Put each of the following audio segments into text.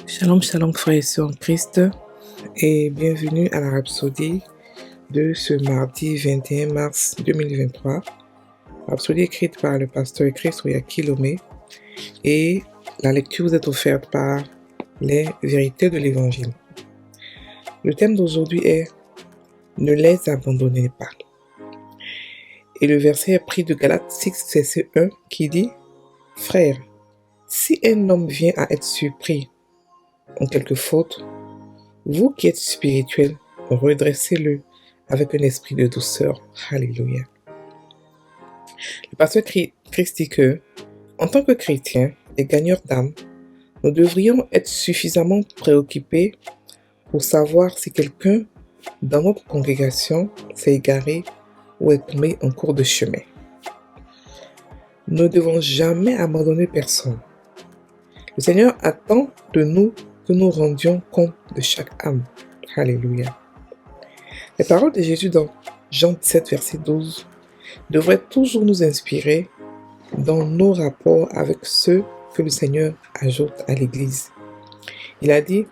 Shalom, shalom frères et sœurs en Christ et bienvenue à la rhapsodie de ce mardi 21 mars 2023. Rhapsodie écrite par le pasteur Christ Kilomé et la lecture vous est offerte par les vérités de l'évangile. Le thème d'aujourd'hui est « Ne les abandonnez pas ». Et le verset est pris de Galates 6, verset 1 qui dit « Frères, si un homme vient à être surpris en quelque faute, vous qui êtes spirituels, redressez-le avec un esprit de douceur. » Alléluia. Le pasteur Christ dit que, en tant que chrétiens et gagneurs d'âme, nous devrions être suffisamment préoccupés pour savoir si quelqu'un dans notre congrégation s'est égaré ou est tombé en cours de chemin. Nous ne devons jamais abandonner personne. Le Seigneur attend de nous que nous rendions compte de chaque âme. Alléluia. Les paroles de Jésus dans Jean 17, verset 12 devraient toujours nous inspirer dans nos rapports avec ceux que le Seigneur ajoute à l'Église. Il a dit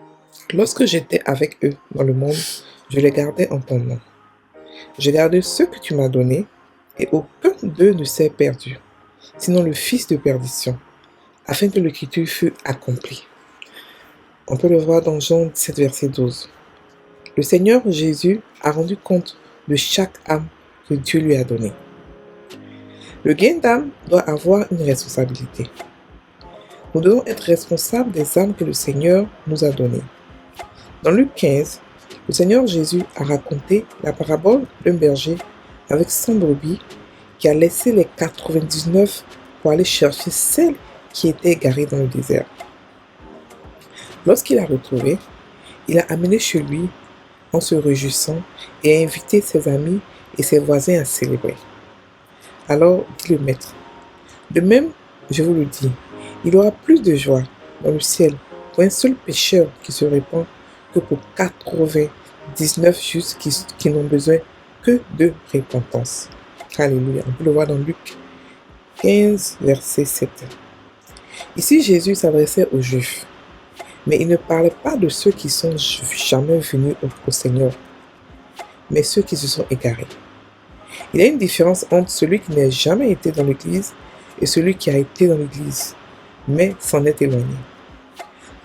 « Lorsque j'étais avec eux dans le monde, je les gardais en ton nom. J'ai gardé ceux que tu m'as donnés, et aucun d'eux ne s'est perdu, sinon le fils de perdition, afin que l'écriture fût accomplie. » On peut le voir dans Jean 17, verset 12. Le Seigneur Jésus a rendu compte de chaque âme que Dieu lui a donnée. Le gain d'âme doit avoir une responsabilité. Nous devons être responsables des âmes que le Seigneur nous a données. Dans Luc 15, le Seigneur Jésus a raconté la parabole d'un berger avec 100 brebis qui a laissé les 99 pour aller chercher celle qui était égarée dans le désert. Lorsqu'il l'a retrouvée, il l'a amenée chez lui en se réjouissant et a invité ses amis et ses voisins à célébrer. Alors dit le maître, de même, je vous le dis, il y aura plus de joie dans le ciel pour un seul pécheur qui se répand que pour 99 justes qui n'ont besoin que de repentance. Alléluia. On peut le voir dans Luc 15, verset 7. Ici, Jésus s'adressait aux Juifs, mais il ne parlait pas de ceux qui sont jamais venus au Seigneur, mais ceux qui se sont égarés. Il y a une différence entre celui qui n'a jamais été dans l'Église et celui qui a été dans l'Église, mais s'en est éloigné.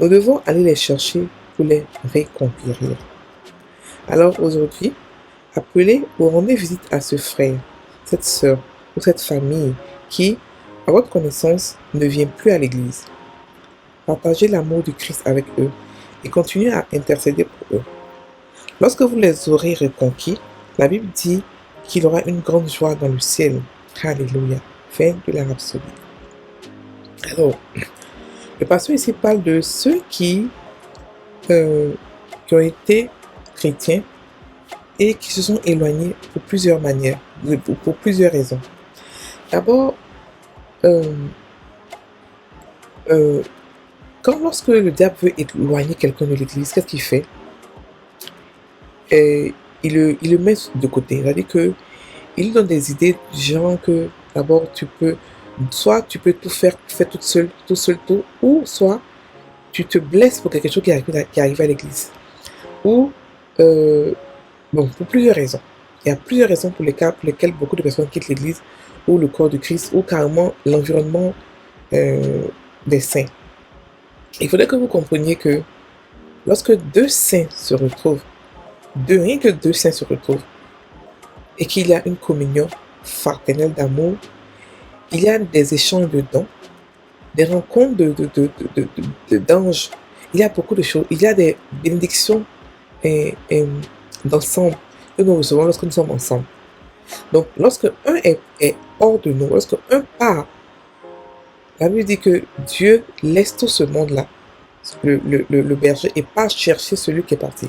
Nous devons aller les chercher pour les reconquérir. Alors aujourd'hui, appelez ou rendez visite à ce frère, cette sœur ou cette famille qui, à votre connaissance, ne vient plus à l'Église. Partagez l'amour du Christ avec eux et continuez à intercéder pour eux. Lorsque vous les aurez reconquis, la Bible dit qu'il y aura une grande joie dans le ciel. Alléluia. Fin de la rhapsodie. Alors, le pasteur ici parle de ceux qui ont été chrétiens et qui se sont éloignés pour plusieurs manières, pour plusieurs raisons. D'abord, lorsque le diable veut éloigner quelqu'un de l'église, qu'est-ce qu'il fait? Il le met de côté. C'est-à-dire qu'il lui donne des idées, genre que d'abord soit tu peux tout faire toute seule, ou soit tu te blesses pour quelque chose qui arrive à l'église. Ou, pour plusieurs raisons. Il y a plusieurs raisons pour lesquelles beaucoup de personnes quittent l'église, ou le corps de Christ, ou carrément l'environnement des saints. Il faudrait que vous compreniez que lorsque deux saints se retrouvent, rien que deux saints se retrouvent, et qu'il y a une communion fraternelle d'amour, il y a des échanges de dons, des rencontres d'anges, il y a beaucoup de choses, il y a des bénédictions d'ensemble que nous recevons lorsque nous sommes ensemble. Donc, lorsque un est hors de nous, lorsque un part, la Bible dit que Dieu laisse tout ce monde-là, le berger, et part chercher celui qui est parti.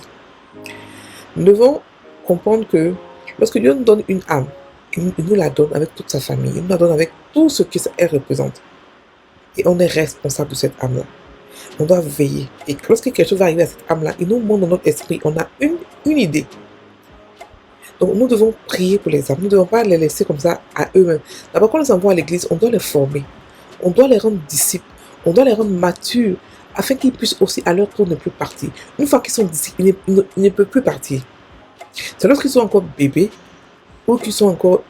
Nous devons comprendre que lorsque Dieu nous donne une âme, il nous la donne avec toute sa famille, il nous la donne avec tout ce qu'elle représente. Et on est responsable de cette âme-là. On doit veiller. Et lorsque quelque chose va arriver à cette âme-là, il nous montre dans notre esprit, on a une idée. Donc nous devons prier pour les âmes. Nous ne devons pas les laisser comme ça à eux-mêmes. D'abord, quand on les envoie à l'église, on doit les former. On doit les rendre disciples. On doit les rendre matures afin qu'ils puissent aussi à leur tour ne plus partir. Une fois qu'ils sont d'ici, ils ne peuvent plus partir. C'est lorsqu'ils sont encore bébés ou qu'ils sont encore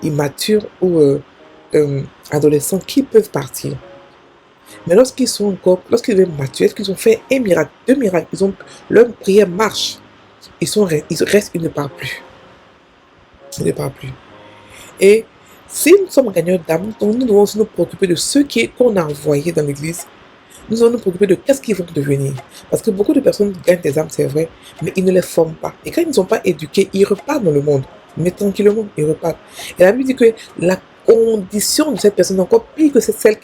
immatures ou adolescents qu'ils peuvent partir. Mais lorsqu'ils deviennent matures, est-ce qu'ils ont fait un miracle, deux miracles, leur prière marche, ils restent, ils ne partent plus. Ils ne partent plus. Et si nous sommes gagnants d'âme, nous devons aussi nous préoccuper de ceux qu'on a envoyés dans l'église. Nous devons nous préoccuper de qu'est-ce qu'ils vont devenir. Parce que beaucoup de personnes gagnent des âmes, c'est vrai, mais ils ne les forment pas. Et quand ils ne sont pas éduqués, ils repartent dans le monde. Mais tranquillement, ils repartent. Et la Bible dit que la condition de cette personne est encore pire que celle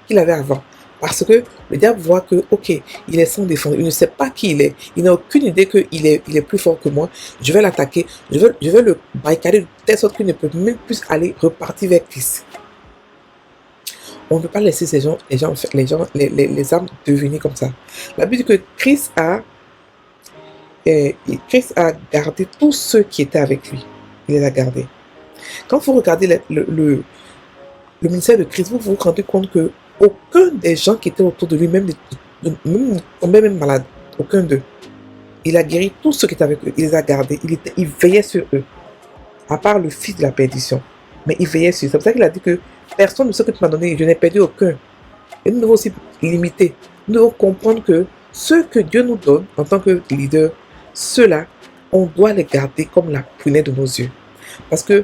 qu'il avait avant. Parce que le diable voit que, ok, il est sans défense, il ne sait pas qui il est, il n'a aucune idée qu'il est plus fort que moi, je vais l'attaquer, je vais le barricader de telle sorte qu'il ne peut même plus aller repartir vers Christ. On ne peut pas laisser les âmes devenir comme ça. La Bible dit que Christ a gardé tous ceux qui étaient avec lui. Il les a gardés. Quand vous regardez le ministère de Christ, vous vous rendez compte que aucun des gens qui étaient autour de lui, même tombait même malade. Aucun d'eux. Il a guéri tous ceux qui étaient avec eux. Il les a gardés. Il veillait sur eux. À part le fils de la perdition. Mais il veillait sur eux. C'est pour ça qu'il a dit que personne de ce que tu m'as donné, je n'ai perdu aucun. Et nous devons aussi limiter. Nous devons comprendre que ceux que Dieu nous donne en tant que leader, ceux-là, on doit les garder comme la prunelle de nos yeux. Parce que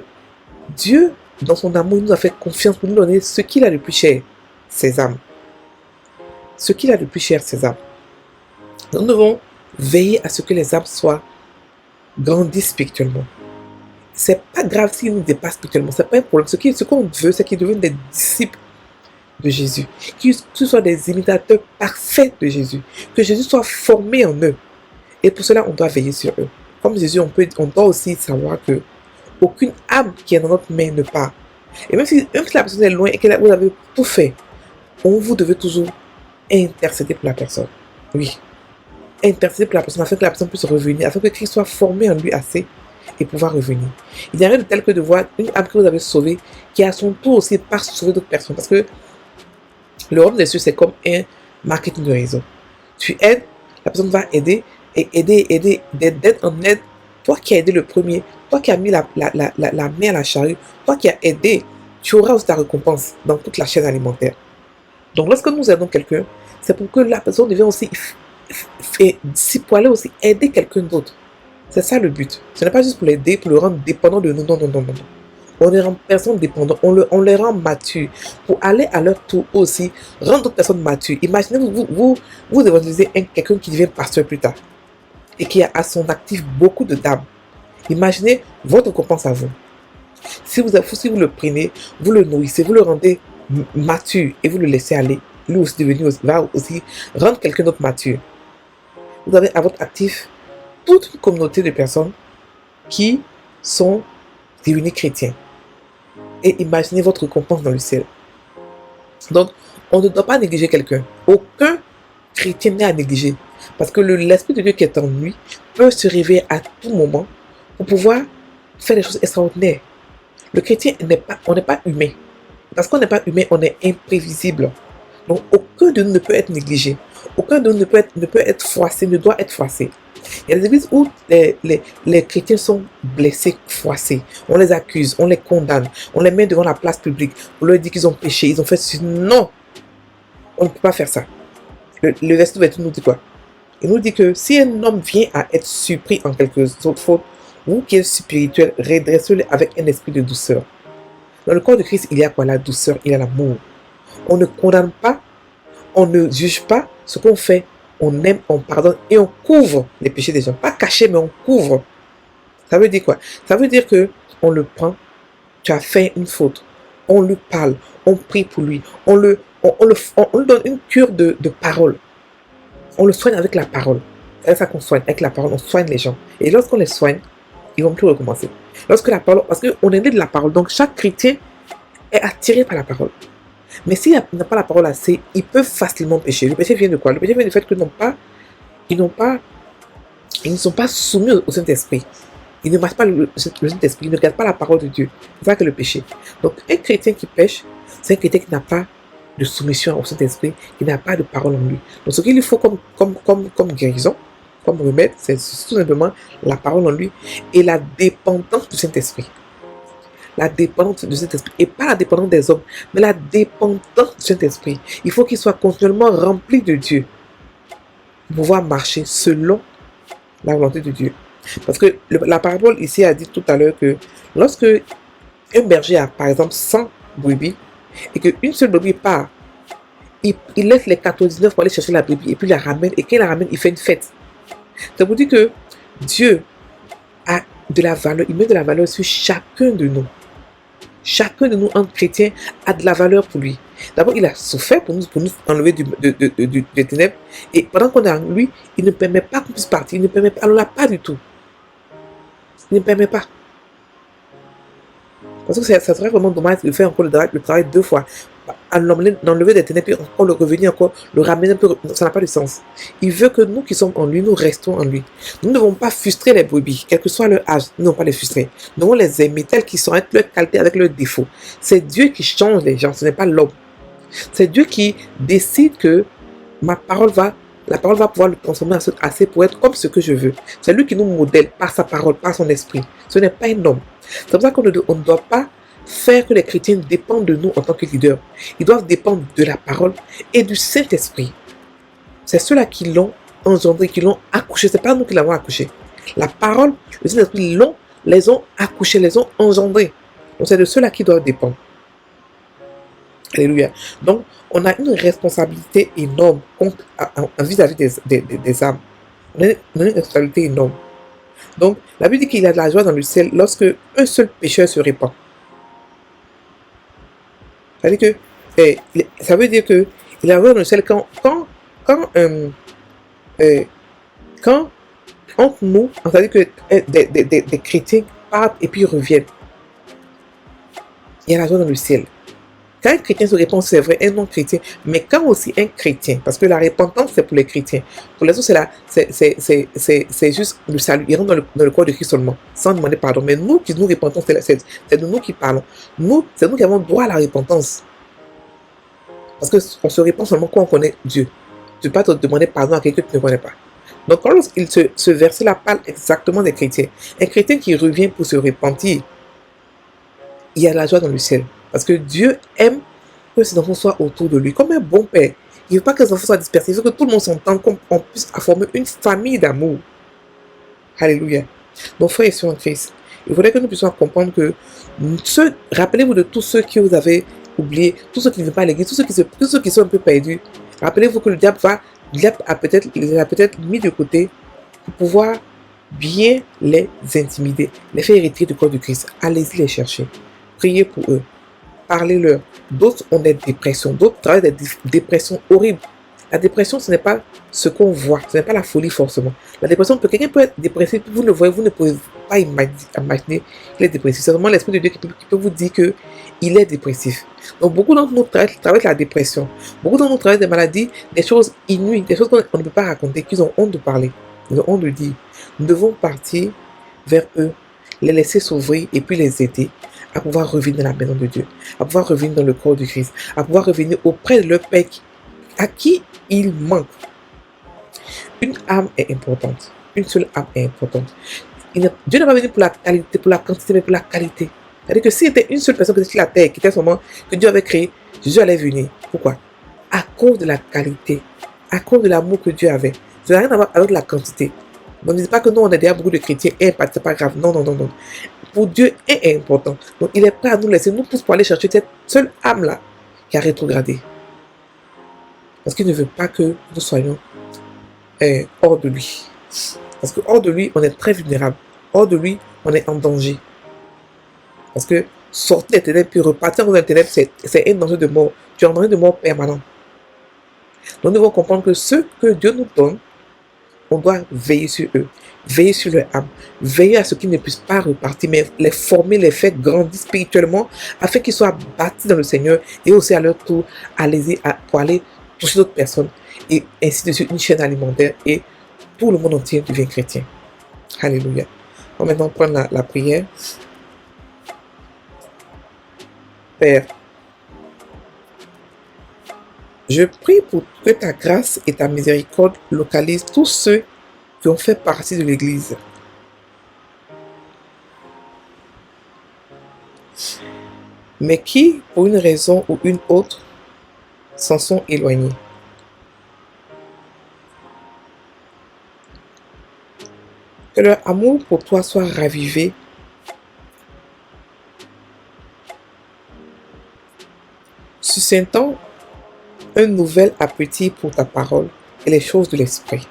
Dieu, dans son amour, il nous a fait confiance pour nous donner ce qu'il a de plus cher, ses âmes. Ce qu'il a de plus cher, ses âmes. Nous devons veiller à ce que les âmes grandissent spirituellement. C'est pas grave s'ils nous dépassent spirituellement, c'est pas un problème. Ce qu'on veut, c'est qu'ils deviennent des disciples de Jésus, qu'ils soient des imitateurs parfaits de Jésus, que Jésus soit formé en eux. Et pour cela, on doit veiller sur eux. Comme Jésus, on doit aussi savoir que aucune âme qui est dans notre main ne part. Et même si la personne est loin et que vous avez tout fait, vous devez toujours intercéder pour la personne. Oui. Intercéder pour la personne afin que la personne puisse revenir, afin que Christ soit formé en lui assez et pouvoir revenir. Il n'y a rien de tel que de voir une âme que vous avez sauvée qui à son tour aussi part sauver d'autres personnes. Parce que le royaume des cieux, c'est comme un marketing de réseau. Tu aides, la personne va aider et aider, d'aide en aide. Toi qui as aidé le premier, toi qui as mis la main à la charrue, toi qui as aidé, tu auras aussi ta récompense dans toute la chaîne alimentaire. Donc lorsque nous aidons quelqu'un, c'est pour que la personne devienne aussi, pour aller aussi aider quelqu'un d'autre. C'est ça le but. Ce n'est pas juste pour l'aider, pour le rendre dépendant de nous. Non. On les rend personnes dépendantes, on les rend matures pour aller à leur tour aussi rendre d'autres personnes matures. Imaginez vous évangélisez quelqu'un qui devient pasteur plus tard et qui a à son actif beaucoup de dames. Imaginez votre récompense à vous. Si vous le prenez, vous le nourrissez, vous le rendez mature et vous le laissez aller, lui aussi va aussi rendre quelqu'un d'autre mature. Vous avez à votre actif toute une communauté de personnes qui sont devenues chrétiens. Et imaginez votre récompense dans le ciel. Donc, on ne doit pas négliger quelqu'un. Aucun chrétien n'est à négliger. Parce que l'Esprit de Dieu qui est en lui peut se réveiller à tout moment pour pouvoir faire des choses extraordinaires. Le chrétien on n'est pas humain. Parce qu'on n'est pas humain, on est imprévisible. Donc, aucun de nous ne peut être négligé. Aucun de nous ne peut être froissé, ne doit être froissé. Il y a des églises où les chrétiens sont blessés, froissés. On les accuse, on les condamne, on les met devant la place publique. On leur dit qu'ils ont péché, ils ont fait ceci. Non, on ne peut pas faire ça. Le verset 28 nous dit quoi? Il nous dit que si un homme vient à être surpris en quelques autres fautes, vous qui êtes spirituel, redressez-le avec un esprit de douceur. Dans le corps de Christ, il y a quoi? La douceur, il y a l'amour. On ne condamne pas, on ne juge pas. Ce qu'on fait, on aime, on pardonne et on couvre les péchés des gens. Pas caché, mais on couvre. Ça veut dire quoi? Ça veut dire que on le prend, tu as fait une faute, on lui parle, on prie pour lui, on lui donne une cure de parole. On le soigne avec la parole. C'est ça qu'on soigne, avec la parole, on soigne les gens. Et lorsqu'on les soigne, ils ne vont plus recommencer. Parce qu'on est né de la parole, donc chaque chrétien est attiré par la parole. Mais s'il n'a pas la parole assez, il peut facilement pécher. Le péché vient de quoi? Le péché vient du fait qu'ils ne sont pas soumis au Saint-Esprit. Ils ne marchent pas le Saint-Esprit, ils ne regardent pas la parole de Dieu. C'est ça que le péché. Donc un chrétien qui pêche, c'est un chrétien qui n'a pas de soumission au Saint-Esprit, qui n'a pas de parole en lui. Donc ce qu'il lui faut comme guérison, comme remède, c'est tout simplement la parole en lui et la dépendance du Saint-Esprit. La dépendance du Saint-Esprit. Et pas la dépendance des hommes, mais la dépendance du Saint-Esprit. Il faut qu'il soit continuellement rempli de Dieu pour pouvoir marcher selon la volonté de Dieu. Parce que la parabole ici a dit tout à l'heure que lorsque un berger a par exemple 100 brebis et qu'une seule brebis part, il laisse les 99 pour aller chercher la brebis et puis la ramène, et quand il la ramène, il fait une fête. Ça vous dit que Dieu a de la valeur, il met de la valeur sur chacun de nous. Chacun de nous, en chrétien, a de la valeur pour lui. D'abord, il a souffert pour nous enlever des ténèbres. Et pendant qu'on est en lui, il ne permet pas qu'on puisse partir. Il ne permet pas, alors là, pas du tout. Il ne permet pas. Parce que ça serait vraiment dommage de faire encore le travail 2 fois. D'enlever des ténèbres, puis encore le revenir, encore le ramener un peu, ça n'a pas de sens. Il veut que nous qui sommes en lui, nous restons en lui. Nous ne devons pas frustrer les brebis, quel que soit leur âge, nous ne devons pas les frustrer. Nous devons les aimer tels qu'ils sont, avec leur qualité, avec leurs défauts. C'est Dieu qui change les gens, ce n'est pas l'homme. C'est Dieu qui décide que la parole va pouvoir le transformer assez pour être comme ce que je veux. C'est lui qui nous modèle par sa parole, par son esprit. Ce n'est pas un homme. C'est pour ça qu'on ne doit pas faire que les chrétiens dépendent de nous en tant que leaders. Ils doivent dépendre de la parole et du Saint-Esprit. C'est ceux-là qui l'ont engendré, qui l'ont accouché. Ce n'est pas nous qui l'avons accouché. La parole, le Saint-Esprit les ont accouchés, les ont engendrés. Donc c'est de ceux-là qui doivent dépendre. Alléluia. Donc, on a une responsabilité énorme vis-à-vis des âmes. On a une responsabilité énorme. Donc, la Bible dit qu'il y a de la joie dans le ciel lorsque un seul pécheur se répand. Ça veut dire que il y a la joie dans le ciel quand entre nous, c'est-à-dire que des chrétiens partent et puis reviennent. Il y a la joie dans le ciel. Quand un chrétien se répand, c'est vrai, un non-chrétien, mais quand aussi un chrétien, parce que la repentance, c'est pour les chrétiens. Pour les autres, c'est juste le salut. Ils rentrent dans le corps de Christ seulement, sans demander pardon. Mais nous qui nous repentons, c'est de nous qui parlons. C'est nous qui avons droit à la repentance. Parce qu'on se répand seulement quand on connaît Dieu. Tu ne peux pas te demander pardon à quelqu'un que tu ne connais pas. Donc, quand ce verset-là parle exactement des chrétiens, un chrétien qui revient pour se repentir, il y a la joie dans le ciel. Parce que Dieu aime que ses enfants soient autour de lui, comme un bon père. Il ne veut pas que les enfants soient dispersés, il veut que tout le monde s'entende, qu'on puisse former une famille d'amour. Alléluia. Donc, frères et sœurs en Christ, il faudrait que nous puissions comprendre que rappelez-vous de tous ceux qui vous avez oubliés, tous ceux qui ne viennent pas à l'église, tous ceux qui sont un peu perdus. Rappelez-vous que le diable a peut-être mis de côté pour pouvoir bien les intimider, les faire hériter du corps de Christ. Allez-y les chercher. Priez pour eux. Parlez-leur. D'autres ont des dépressions. D'autres travaillent des dépressions horribles. La dépression, ce n'est pas ce qu'on voit. Ce n'est pas la folie forcément. La dépression, quelqu'un peut être dépressif, vous le voyez, vous ne pouvez pas imaginer qu'il est dépressif. C'est vraiment l'Esprit de Dieu qui peut vous dire qu'il est dépressif. Donc beaucoup d'entre nous travaillent la dépression. Beaucoup d'entre nous travaillent des maladies, des choses inouïes, des choses qu'on ne peut pas raconter, qu'ils ont honte de parler. Ils ont honte de dire. Nous devons partir vers eux, les laisser s'ouvrir et puis les aider à pouvoir revenir dans la maison de Dieu, à pouvoir revenir dans le corps de Christ, à pouvoir revenir auprès de leur Père à qui il manque. Une âme est importante. Une seule âme est importante. Dieu n'est pas venu pour la qualité, pour la quantité, mais pour la qualité. C'est-à-dire que s'il était une seule personne qui était sur la terre, qui était moment que Dieu avait créé, Jésus allait venir. Pourquoi? À cause de la qualité, à cause de l'amour que Dieu avait. Ça n'a rien à voir avec la quantité. Donc, ne dites pas que nous, on a déjà beaucoup de chrétiens, c'est pas grave. Non, non, non, non. Pour Dieu, est important. Donc, il est prêt à nous laisser, nous pousse pour aller chercher cette seule âme-là qui a rétrogradé. Parce qu'il ne veut pas que nous soyons hors de lui. Parce que hors de lui, on est très vulnérable. Hors de lui, on est en danger. Parce que sortir des ténèbres puis repartir dans les ténèbres, c'est un danger de mort. Tu es en danger de mort permanent. Donc, nous devons comprendre que ce que Dieu nous donne, on doit veiller sur eux, veiller sur leur âme, veiller à ce qu'ils ne puissent pas repartir, mais les former, les faire grandir spirituellement, afin qu'ils soient bâtis dans le Seigneur et aussi à leur tour, pour aller toucher d'autres personnes et ainsi de suite, une chaîne alimentaire et tout le monde entier devient chrétien. Alléluia. On va maintenant prendre la prière. Père, Je prie pour que ta grâce et ta miséricorde localisent tous ceux qui ont fait partie de l'Église, mais qui, pour une raison ou une autre, s'en sont éloignés. Que leur amour pour toi soit ravivé, suscitant un nouvel appétit pour ta parole et les choses de l'esprit.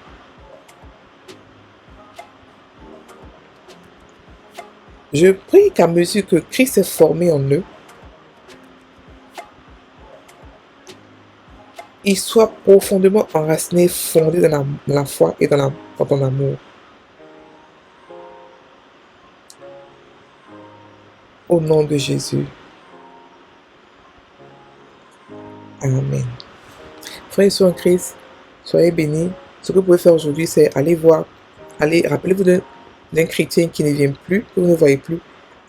Je prie qu'à mesure que Christ est formé en eux, il soit profondément enraciné, fondé dans la foi et dans ton amour. Au nom de Jésus. Amen. Frères et sœurs en Christ, soyez bénis. Ce que vous pouvez faire aujourd'hui, c'est aller voir, rappelez-vous d'un chrétien qui ne vient plus, que vous ne voyez plus.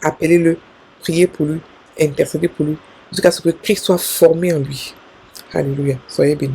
Appelez-le, priez pour lui, intercédez pour lui, jusqu'à ce que Christ soit formé en lui. Alléluia. Soyez bénis.